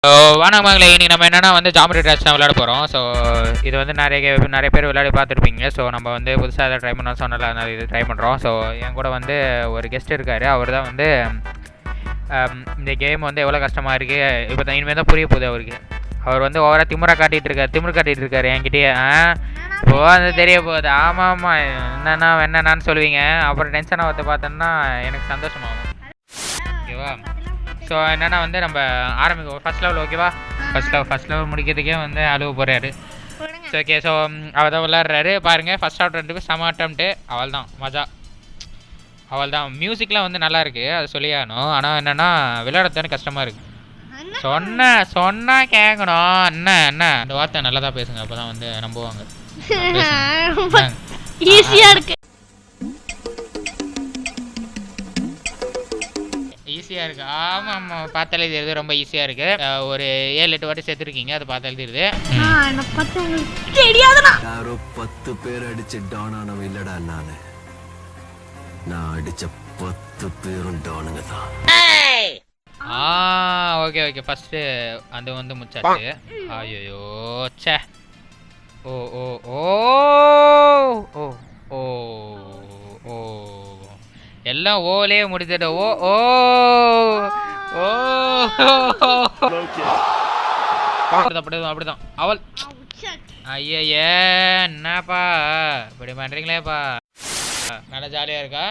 வணக்கம் மகளே, இன்னைக்கு நம்ம என்னன்னா வந்து ஜாமெட்ரி ட்ராஷ் தான் விளையாட போகிறோம். ஸோ இது வந்து நிறைய பேர் விளையாடி பார்த்துருப்பீங்க. ஸோ நம்ம வந்து புதுசாக அதை ட்ரை பண்ணோம் சொன்னால அதனால் இது ட்ரை பண்ணுறோம். ஸோ என் கூட வந்து ஒரு கெஸ்ட் இருக்கார். அவர் தான் வந்து இந்த கேம் வந்து எவ்வளோ கஷ்டமாக இருக்குது இப்போ தான் இனிமேல் தான் புரிய போகுது அவருக்கு. அவர் வந்து ஓவராக திமிரு காட்டிகிட்டு இருக்காரு என்கிட்டயே. இப்போ அது தெரிய போகுது. ஆமாம் என்னென்னு சொல்லுவீங்க, அப்புறம் டென்ஷனாக வந்து பார்த்தோன்னா எனக்கு சந்தோஷமாகும். ஓகேவா? ஸோ என்னென்னா வந்து நம்ம ஆரம்பிக்கும் ஃபஸ்ட் லெவல். ஓகேவா? ஃபஸ்ட் லெவல் முடிக்கிறதுக்கே வந்து அழுவ போகிறாரு. So okay. ஸோ அவர் தான் விளாட்றாரு பாருங்கள். ஃபஸ்ட் அட்டம்ப்ட்டு செம அட்டம்ப்ட்டு. அவள் தான் மஜா. அவள் தான் மியூசிக்லாம் வந்து நல்லா இருக்குது, அது சொல்லியாகணும். ஆனால் என்னென்னா விளையாடுறதுன்னு கஷ்டமாக இருக்குது. சொன்னா கேட்கணும். என்ன அந்த வார்த்தை நல்லா தான் பேசுங்க, அப்போ தான் வந்து நம்புவாங்க. ஈஸியாக இருக்குது. ஈஸியாக இருக்குது. ஆமாம் பார்த்தாலே தெரியுது, ரொம்ப ஈஸியாக இருக்குது. ஒரு 7-8 வாட்டி சேர்த்துருக்கீங்க, அது பார்த்தாலே தெரியுது. யாரோ 10 பேர் அடிச்ச டானானவ இல்லடா நான் அடிச்ச 10 பேரும் டானுங்க தான். ஓகே ஃபஸ்ட்டு அது வந்து முச்சாச்சு. ஐயோ சே. ஓ ஓ ஓ ஓ ஓ ஓ எல்லாம் ஓலே முடிஞ்சிட. ஓ ஓ ஓ அப்படிதான் அவள். ஐயே என்னப்பா இப்படி பண்றீங்களேப்பா. நல்லா ஜாலியா இருக்கா?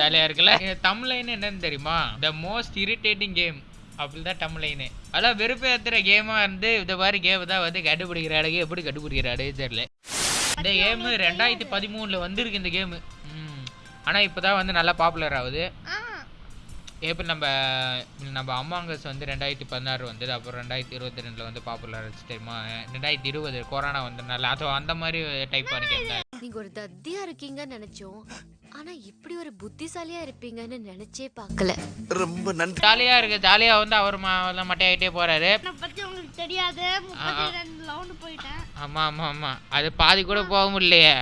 ஜாலியா இருக்குல்ல. தமிழ்லைன் என்னன்னு தெரியுமா? த மோஸ்ட் இரிட்டேட்டிங் கேம் அப்படிதான் தமிழ்லைனு. அதெல்லாம் வெறுப்பேற்றுற கேமா இருந்து இந்த மாதிரி கேம் தான் வந்து கண்டுபிடிக்கிறாடு. எப்படி கண்டுபிடிக்கிறாடு தெரியல. இந்த கேமு 2013 வந்திருக்கு இந்த கேமு. ஆனால் இப்போ தான் வந்து நல்லா பாப்புலர் ஆகுது. எப்படி நம்ம அமாங்கஸ் வந்து 2016 வந்தது, அப்புறம் 2022 வந்து பாப்புலர் ஆச்சு தெரியுமா? 2020 கொரோனா வந்ததுனால அது அந்த மாதிரி டைப்பான கேம் தான். நீங்க ஒரு தத்தியா இருக்கீங்கன்னு நினைச்சோம், ஆனா இப்படி ஒரு புத்திசாலியா இருப்பீங்கன்னு நினைச்சே பார்க்கல. ரொம்ப நன்றி. ஜாலியா இருக்கு. ஜாலியா வந்து அவர் மட்டையாயிட்டே போறாரு. உங்களுக்கு தெரியாது, 32 ரவுண்ட் போயிட்டேன். ஆமா அது பாதி கூட போக முடியலையே.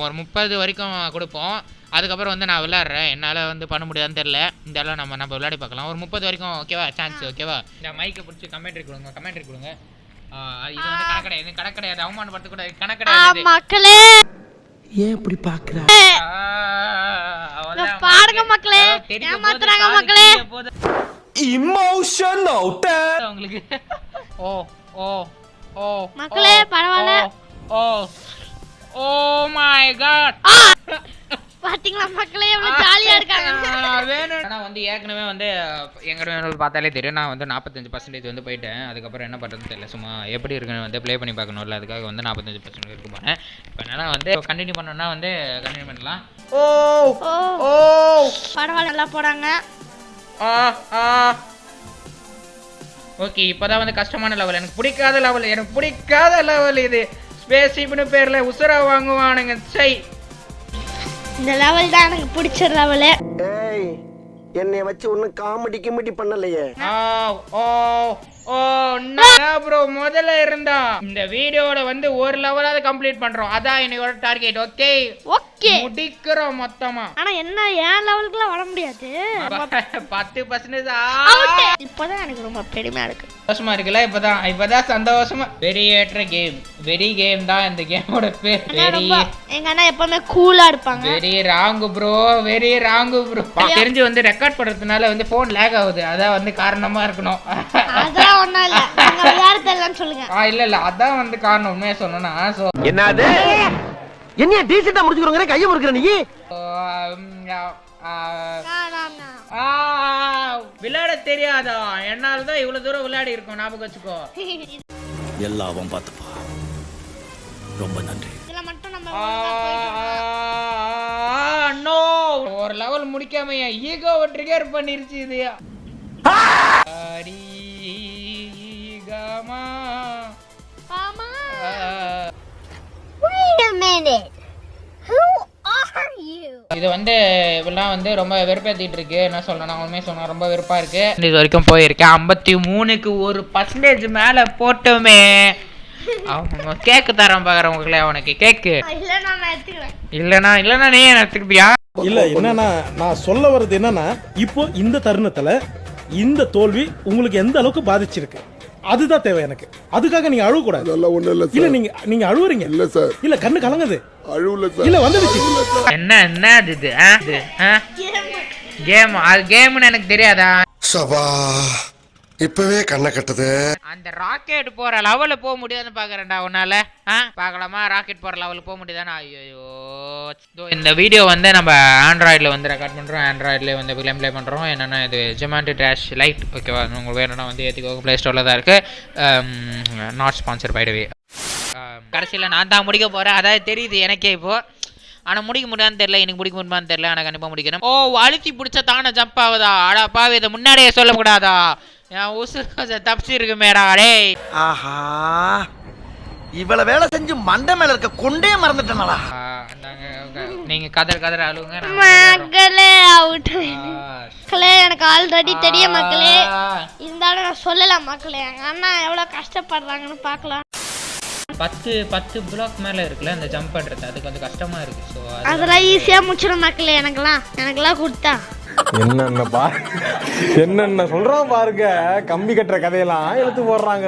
ஒரு 30 வரைக்கும் கொடுப்போம். அதுக்கப்புறம் வந்து நான் விளையாடுறேன், என்னால் வந்து பண்ண முடியாதுன்னு தெரில. இந்த எல்லாம் நம்ம விளையாடி பார்க்கலாம். ஒரு 30 வரைக்கும் ஓகேவா? சான்ஸ் ஓகேவா? இந்த மைக்கை பிடிச்சி கமெண்ட்ரி கொடுங்க. இது வந்து கணக்கடையாது, அவமானப்படுத்த கூட கணக்கடையாது. மக்களே ஏன் இப்படி பாக்குற? பாருங்க மக்களே, ஏமாத்துறாங்க மக்களே. இமோஷனல் உங்களுக்கு ஓ ஓ ஓ மக்களே பரவாயில்ல. ஓ ஓ மை காட். பாத்தீங்களா மக்களே எவ்வளவு ஜாலியா இருக்காங்க. ஆனா வந்து ஏற்கனவே வந்து எங்க பார்த்தாலே தெரியும், நான் வந்து 45% வந்து போயிட்டேன். அதுக்கப்புறம் என்ன பண்றதுன்னு தெரியல. சும்மா எப்படி இருக்குன்னு வந்து ப்ளே பண்ணி பார்க்கணும்ல, அதுக்காக வந்து 45% இருக்கு போனேன். இப்போ என்னன்னா வந்து கண்டினியூ பண்ணோம்னா வந்து கண்டினியூ பண்ணலாம். ஓ ஓ பரவாயில்ல, நல்லா போறாங்க. ஓகே இப்போதான் வந்து கஷ்டமான லெவல், எனக்கு பிடிக்காத லெவல் இது. ஸ்பேஸ்ஷிப்னு பேர்ல உசுரா வாங்குவானுங்க. சை, இந்த லெவல் தான் எனக்கு பிடிச்ச லெவல். ஏய், என்னைய வச்சு ஒன்னும் காமெடி பண்ணலையே. ப்ரோ முதல்ல இருந்தா இந்த வீடியோல வந்து ஒரு லெவலாவது கம்ப்ளீட் பண்றோம், அதான் என்னோட டார்கெட். ஓகே முடிக்கிறோம் மொத்தமா. ஆனா என்ன ஏன் லெவலுக்குலாம் வர முடியாது. 10% இப்போதான் எனக்கு ரொம்ப பெருமையா இருக்கு, சந்தோஷமா இருக்குல்ல. இப்பதான் சந்தோஷமா. வெரி கேம் தான் இந்த கேமோட பேர். எங்க அண்ணா எப்பவுமே கூலா இருப்பாங்க. Very wrong bro. தெரிஞ்சு வந்து ரெக்கார்ட் பண்றதுனால வந்து போன் லேக் ஆகுது, அதான் வந்து காரணமா இருக்கணும். அதெல்லாம் ஒண்ணும் இல்ல, நீங்க விளையாடுறது இல்லன்னு சொல்லுங்க. இல்ல அதான் வந்து காரணம். உண்மையா சொன்னா என்னது என்ன டீசெண்டா முடிச்சுக்கறங்க, கைய முறுக்குற நீ. விளையாட தெரியாதா? என்னாலதான் இவ்வளவு தூரம் விளையாடி இருக்கோம், ஞாபகம் வச்சுக்கோ. எல்லாம் பார்த்துப்பா. ரொம்ப நன்றி. இதுல மட்டும் நம்ம நோ, ஒரு லெவல் முடிக்காம என் ஈகோவை ட்ரிகர் பண்ணிருச்சு இது. இது வந்து இப்பெல்லாம் வந்து ரொம்ப வெறுப்பேற்றிட்டு இருக்கு. என்ன சொல்லணும், உண்மையை சொன்னா ரொம்ப வெறுப்பா இருக்கு. இது வரைக்கும் போயிருக்கேன் 53க்கு 1% மேல போட்டோமே. கேக்கு தரம் பாக்குறேன் உங்களே. அவனுக்கு கேக்கு இல்லனா நீ எடுத்துக்கிட்டியா? இல்ல என்னன்னா நான் சொல்ல வர்றது என்னன்னா, இப்போ இந்த தருணத்துல இந்த தோல்வி உங்களுக்கு எந்த அளவுக்கு பாதிச்சிருக்கு அதுதான் தேவை எனக்கு. அதுக்காக நீங்க அழுவ கூடாது. அதெல்லாம் ஒண்ணும் இல்ல இல்ல சார். நீங்க அழுவுறீங்க. இல்ல சார். இல்ல கண்ணு கலங்குது. அழுவல சார். இல்ல வந்துடுச்சு. என்ன இது கேம்? அது கேம்னு எனக்கு தெரியாதா? சபா இப்பவே கண்ணை கட்டுது. அந்த ராக்கெட் போற லெவல்ல போக முடியாதுன்னு பாக்குறேன்டா உன்னால. பார்க்கலாமா? ராக்கெட் போற லெவலுக்கு போக முடியுதானா? ஐயோ. இந்த வீடியோ வந்து நம்ம ஆண்ட்ராய்டில் வந்து ரெக்கார்ட் பண்ணுறோம். ஆண்ட்ராய்ட்லேயே வந்து ப்ளே பண்ணுறோம். என்னென்னா இது ஜெமாண்டி டேஷ் லைட். ஓகேவா? உங்களுக்கு வேணும்னா வந்து ஏற்றிக்கோங்க. ப்ளே ஸ்டோரில் தான் இருக்குது. நாட் ஸ்பான்சர் பை த வே. கடைசியில் நான் தான் முடிக்க போகிறேன். அதாவது தெரியுது எனக்கே இப்போது. ஆனால் முடிக்க முடியாதுன்னு தெரியல. எனக்கு முடிக்க முடியுமான்னு தெரியல. ஆனால் கண்டிப்பாக முடிக்கணும். ஓ, அழுத்தி பிடிச்சா தானே ஜம்ப் ஆகுதா? அடா பாவி, இதை முன்னாடியே சொல்லக்கூடாதா? என் உசு கொஞ்சம் தப்பிச்சு இருக்கு மேடா. டே ஆஹா, இவ்வளவு வேலை செஞ்சு மண்டை மேல இருக்க கொண்டே மறந்துட்டேனடா. நீங்க கதற அழுவுங்க. மக்களே அவுட். மக்களே எனக்கு ஆல்ரெடி தெரியும் மக்களே. இருந்தாலும் நான் சொல்லலாம் மக்களே. எங்க அண்ணா எவ்வளவு கஷ்டப்படுறாங்கன்னு பார்க்கலாம். 10 பிளாக் மேல இருக்குல்ல அந்த ஜம்ப் பண்றது, அது கொஞ்சம் கஷ்டமா இருக்கு. ஸோ அதெல்லாம் ஈஸியா முடிச்சிடும் மக்களே. எனக்கெல்லாம் கொடுத்தா என்னென்ன சொல்றோம் பாருங்க. கம்பி கட்டுற கதையெல்லாம் எடுத்து போடுறாங்க.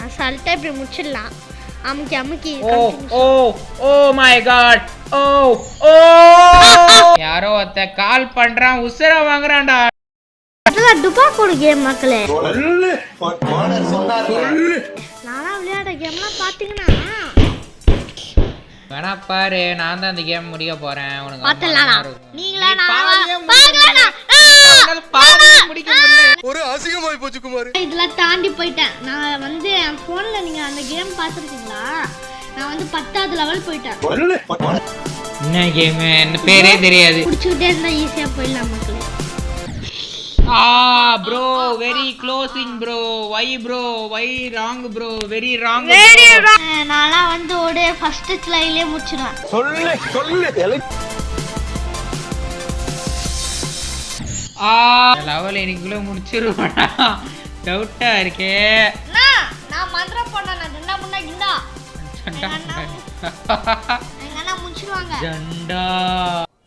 அசால்ட்டா இப்படி முடிச்சிடலாம். அமுக்கி ஓ மை காட். யாரோ ஒருத்த கால் பண்றான், உசுர வாங்குறான்டா. அதெல்லாம் டுபாக்கோட கேம் மக்களே. நானா விளையாட கேம்லாம் பாத்தீங்கன்னா வேணா பாரு, நான் தான் அந்த கேம் முடிக்க போறேன். உனக்கு ஒரு அசிங்கமாய் போச்சு குமார். இதெல்லாம் தாண்டி போயிட்டேன். நான் வந்து என் போன்ல நீங்க அந்த கேம் பாத்துருக்கீங்களா? நான் வந்து 10வது லெவல் போயிட்டேன். என்ன கேம்? என்ன பேரே தெரியாது. குடிச்சுக்கிட்டே இருந்தா ஈஸியா போயிடலாம் மக்களே. Bro very closing bro. Why wrong bro. Very wrong. நானா வந்து ஓடு ஃபர்ஸ்ட் ஸ்லைட்லயே முடிச்சிடுவேன். சொல்லு லெவல் எனக்குள்ள முடிச்சிருவானா? டவுட்டா இருக்கே. நான் மந்திரம் போனேன். ஜண்டா முன்னா கிண்டா. எங்க அண்ணா முடிச்சிடுவாங்க. ஜண்டா.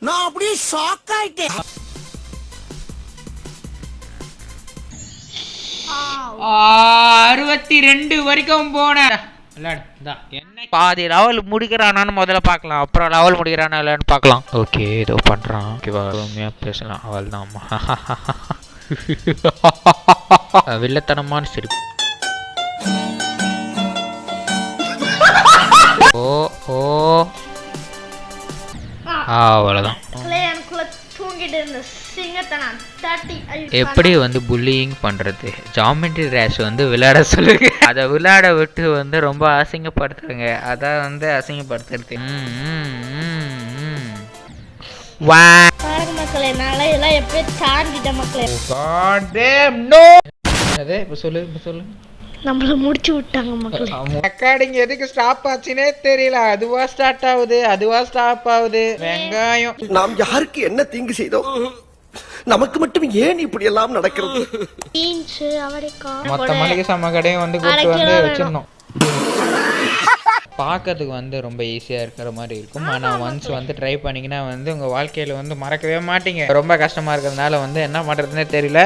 நான் அப்படியே ஷாக் ஆயிட்டேன். 62 வரைக்கும் போனேன். என்ன பாதி லெவல் முடிக்கிறானான்னு முதல்ல பார்க்கலாம். அப்புறம் லெவல் முடிக்கிறானா இல்லைன்னு பார்க்கலாம். ஓகே, ஏதோ பண்றான். ஓகேவா? பொறுமையா பேசலாம். அவள் தான் வில்லத்தனமான சிரிப்பு. அவ்வளோதான். எப்படி வந்து புல்லிங் பண்றது? ஜாமெட்ரி டேஷ் வந்து விளையாட சொல்லுங்க. அதை விளையாட விட்டு வந்து ரொம்ப அசிங்கப்படுத்துறங்க. அதான் வந்து அசிங்கப்படுத்துறது. மக்களே நான் எல்லாம் எப்பயே தாண்டிட்டேன் மக்களே. இப்ப சொல்லு நம்மள முடிச்சு விட்டாங்க மக்களே. ரெக்கார்டிங் எதுக்கு ஸ்டாப் ஆச்சுனே தெரியல. அதுவா ஸ்டார்ட் ஆகுது, அதுவா ஸ்டாப் ஆகுது. வெங்காயம். நாம் யாருக்கு என்ன தீங்கு செய்தோம்? நமக்கு மட்டும் ஏன் இப்படி எல்லாம் நடக்கிறது? பீன்ஸ், அவரைக்காய், மொத்த மளிகை சாமான் கடையும் வந்து கூப்பிட்டு வந்து வச்சிருந்தோம். பார்க்கறதுக்கு வந்து ரொம்ப ஈஸியாக இருக்கிற மாதிரி இருக்கும். ஆனால் ஒன்ஸ் வந்து ட்ரை பண்ணிங்கன்னா வந்து உங்கள் வாழ்க்கையில் வந்து மறக்கவே மாட்டீங்க. ரொம்ப கஷ்டமாக இருக்கிறதுனால வந்து என்ன பண்ணுறதுனே தெரியல.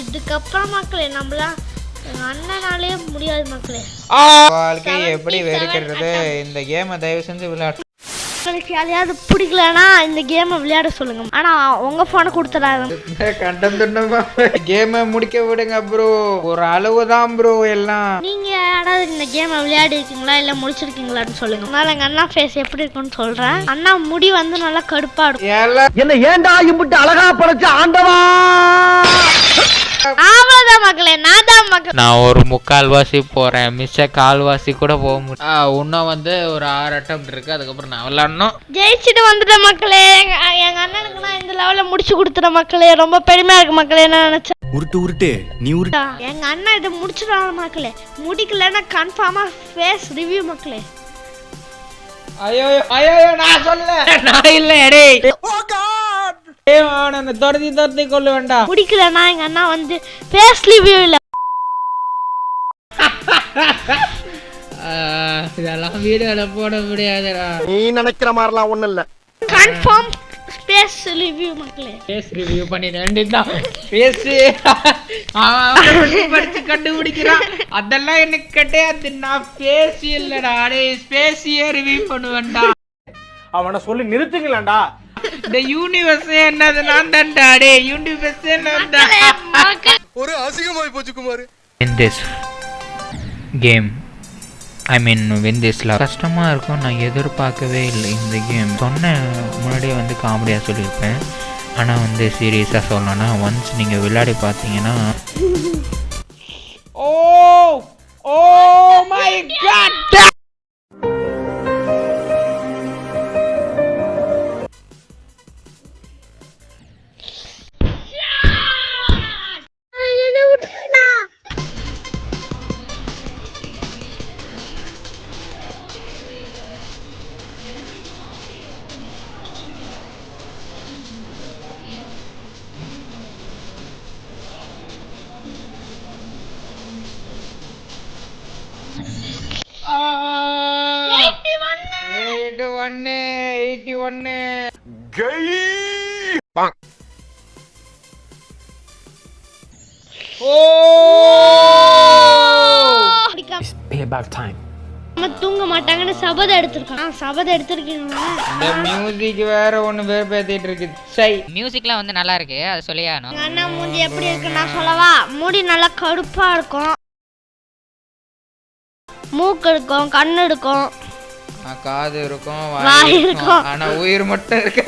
இதுக்கப்புறம் மக்களே நம்மளாம் அண்ணனாலே முடியாது மக்களே. வாழ்க்கையை எப்படி வெறுக்கிறது? இந்த கேமை தயவு செஞ்சு விளையாடு. உங்களுக்கு யாரையாவது பிடிக்கலன்னா இந்த கேமை விளையாட சொல்லுங்க. ஆனா உங்க போனை கொடுத்துடாது. கேமை முடிக்க விடுங்க ப்ரோ. ஒரு அளவு தான் ப்ரோ எல்லாம். நீங்க யாராவது இந்த கேமை விளையாடி இருக்கீங்களா இல்ல முடிச்சிருக்கீங்களான்னு சொல்லுங்க. அதனால எங்க அண்ணா ஃபேஸ் எப்படி இருக்குன்னு சொல்றேன். அண்ணா முடி வந்து நல்லா கடுப்பா இருக்கும். என்ன ஏன்டா இம்புட்டு அழகா படைச்ச ஆண்டவா? ஆமாதான் மக்களே, நான் தான் மக்கள். நான் ஒரு 3/4 போறேன். மிச்ச 1/4 கூட போக முடியும். இன்னும் வந்து ஒரு 6 அட்டெம்ப்ட் இருக்கு. அதுக்கப்புறம் நான் விளையாடணும். ஜெயிச்சுட்டு வந்துட்டேன் மக்களே. எங்க அண்ணனுக்கு நான் இந்த லெவல்ல முடிச்சு கொடுத்துட்டேன் மக்களே. ரொம்ப பெருமையா இருக்கு மக்களே. என்ன நினைச்சேன் உருட்டு நீ உருட்டு. எங்க அண்ணா இதை முடிச்சிடுவாங்க மக்களே. முடிக்கலன்னா கன்ஃபார்மா ஃபேஸ் ரிவ்யூ மக்களே. ஐயோ நான் சொல்ல. நான் இல்ல டேய். ஓ காட். நான் தரதி கொள்ள வேண்டாம். முடிக்கலன்னா எங்க அண்ணா வந்து ஃபேஸ் ரிவ்யூ இல்ல. இதெல்லாம் வீடியோல போட முடியாதுடா. நீ நினைக்கிற மாதிரிலாம் ஒண்ணும் இல்ல. கன்ஃபார்ம் பேஸ் ரிவ்யூ மக்களே. ஃபேஸ் ரிவ்யூ பண்ணி வேண்டியதுதான். ஃபேஸ் அவன் படிச்சு கண்டுபிடிக்கிறான். அதெல்லாம் எனக்கு கிடையாது. நான் ஃபேஸ் இல்லடா, டேய் ஸ்பேஸியே ரிவ்யூ பண்ணுவேன்டா. அவனை சொல்லி நிறுத்துங்களேன்டா. இந்த யூனிவர்ஸ் என்னது? நான் தான்டா. டேய் யூனிவர்ஸ் என்னடா? ஒரு அசிங்கமாய் போச்சு Kumar. In this game, I mean win this love கஷ்டமாக இருக்கும். நான் எதிர்பார்க்கவே இல்லை இந்த கேம். சொன்ன முன்னாடியே வந்து காமெடியாக சொல்லியிருப்பேன். ஆனால் வந்து சீரியஸாக சொல்லணும்னா ஒன்ஸ் நீங்கள் விளையாடி பார்த்தீங்கன்னா ஓ மை காட். நம்ம தூங்க மாட்டாங்கன்னு சபதம் எடுத்திருக்கான். சபதம் எடுத்திருக்கீங்களா? இந்த மியூசிக் வேற ஒன்று பேர் பேத்திட்டு இருக்கு. சை மியூசிக்லாம் வந்து நல்லா இருக்கு, அது சொல்லியானோ. எங்க அண்ணா மூஞ்சி எப்படி இருக்கு நான் சொல்லவா? முடி நல்லா கடுப்பா இருக்கும், மூக்கு இருக்கும், கண்ணு இருக்கும், காது இருக்கும், வாய் இருக்கும், ஆனா உயிர் மட்டும் இருக்கு.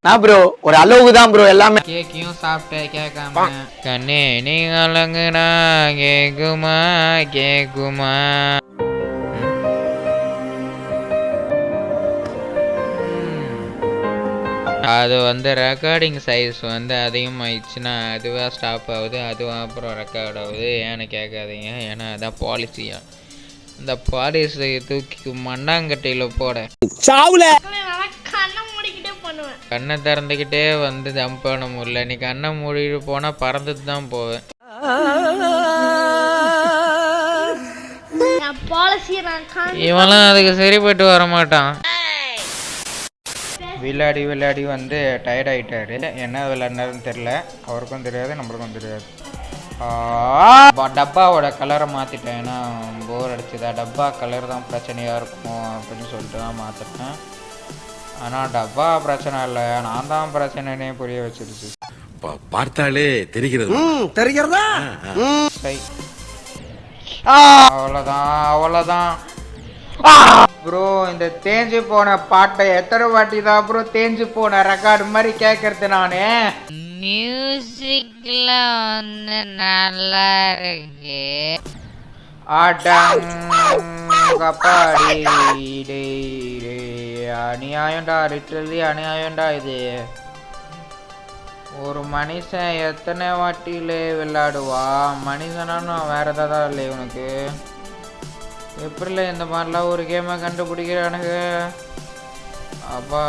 நான் ப்ரோ ஒரு அளவுக்கு தான் ப்ரோ எல்லாமே. கேக்கையும் சாப்பிட்டேன் கேட்காம. கண்ணே நீ அலங்குனா கேக்குமா கேக்குமா. அது வந்து ரெக்கார்டிங் சைஸ் வந்து அதிகமாகிடுச்சுன்னா அதுவாக ஸ்டாப் ஆகுது, அதுவும் அப்புறம் ரெக்கார்ட் ஆகுது. ஏன்னு கேட்காதீங்க, ஏன்னா அதான் பாலிசியா. இந்த பாலிசியை தூக்கி மண்ணாங்கட்டையில் போட கண்ணை திறந்துக்கிட்டே வந்து ஜம்ப் பண்ண முடியல. நீ கண்ணை மூடிட்டு போனால் பறந்துட்டு தான் போவேன். இவெல்லாம் அதுக்கு சரிப்பட்டு வர மாட்டான். விளையாடி விளையாடி வந்து டயர்ட் ஆகிட்டாரு. என்ன விளையாடினாருன்னு தெரில, அவருக்கும் தெரியாது நம்மளுக்கும் தெரியாது. டப்பாவோட கலரை மாற்றிட்டேன், ஏன்னா போர் அடிச்சுதா. டப்பா கலர் தான் பிரச்சனையாக இருக்கும் அப்படின்னு சொல்லிட்டு தான் மாற்றிட்டேன். ஆனால் டப்பா பிரச்சனை இல்லை, நான் தான் பிரச்சனைனே புரிய வச்சிருச்சு. பார்த்தாலே தெரிகிறது. தெரிகிறதா? சரி அவ்வளோதான் அவ்வளோதான் ப்ரோ. இந்த தேஞ்சு போன பாட்டை எத்தனை வாட்டி தான் ப்ரோ தேஞ்சு போன ரெக்கார்டு மாதிரி கேட்கறது நானு. மியூசிக்ல வந்து நல்லா இருக்கு. அநியாயம்டா, லிட்டரலி அநியாயம்டா இது. ஒரு மனுஷன் எத்தனை வாட்டியில விளையாடுவா? மனுஷனா வேற ஏதாவது இல்லை இவனுக்கு. எப்படில இந்த மாதிரிலாம் ஒரு கேமை கண்டுபிடிக்கிறானுங்க? அப்பா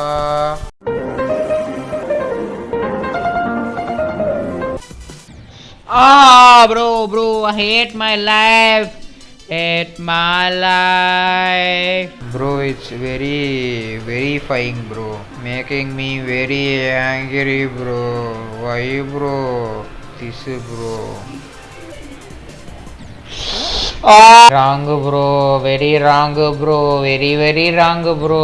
bro I hate my life, bro. It's very verifying bro, making me very angry bro. Why bro this bro? Wrong bro, very wrong bro, very wrong bro.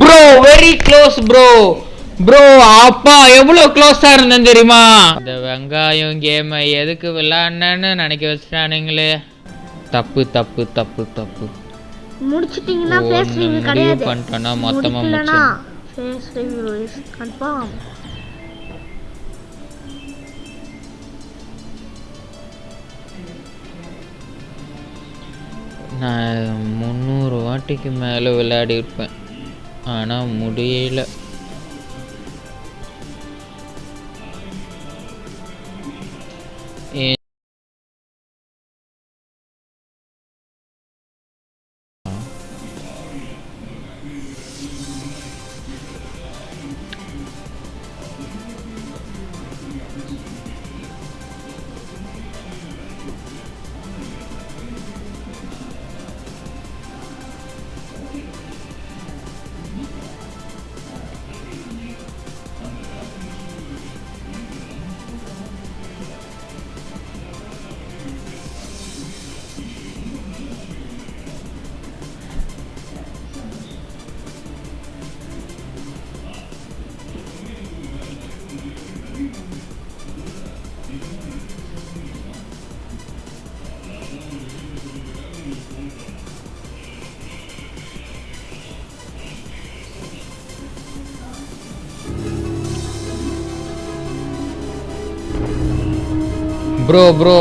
Bro very close bro. Bro அப்பா எவ்வளோ க்ளோஸாக இருந்தேன் தெரியுமா? இந்த வெங்காயம் கேமை எதுக்கு விளையாடுனேன்னு நினைக்க வச்சுட்டானுங்களே. தப்பு தப்பு தப்பு தப்பு. முடிச்சிட்டீங்கன்னா ஃபேஸ் ரிவ்யூ கிடையாது. பண்ணிட்டேன்னா மொத்தமாக முடிச்சு. Phase review is confirm. நான் 300 வாட்டிக்கு மேலே விளையாடி இருப்பேன், ஆனால் முடியல. ப்ரோ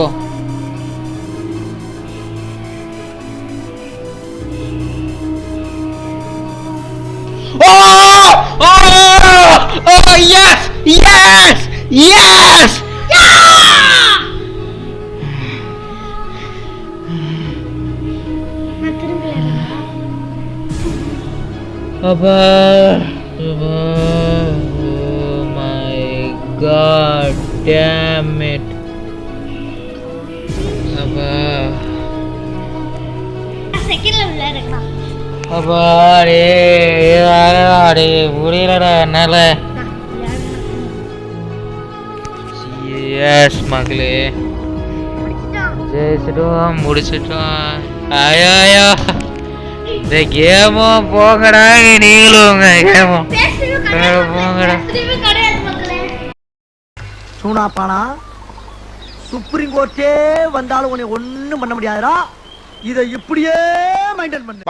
எஸ் நான் திரும்பல. அப்பா oh my god damn it அப்பா செகண்ட்ல விளையாடுறேன். அப்பா டே புரியலடா என்னால எஸ் மக்களே ஜெயிச்சிட்டோம் முடிச்சிட்டோம் ஐயோ இந்த கேமும் போங்கடா நீங்களும் உங்க கேமும் போங்கடா கிடையாது மக்களே. சூனாப்பானா சுப்ரீம் கோர்ட்டே வந்தாலும் உன்னை ஒண்ணும் பண்ண முடியாதுடா. இதை இப்படியே மெயின்டைன் பண்ணு.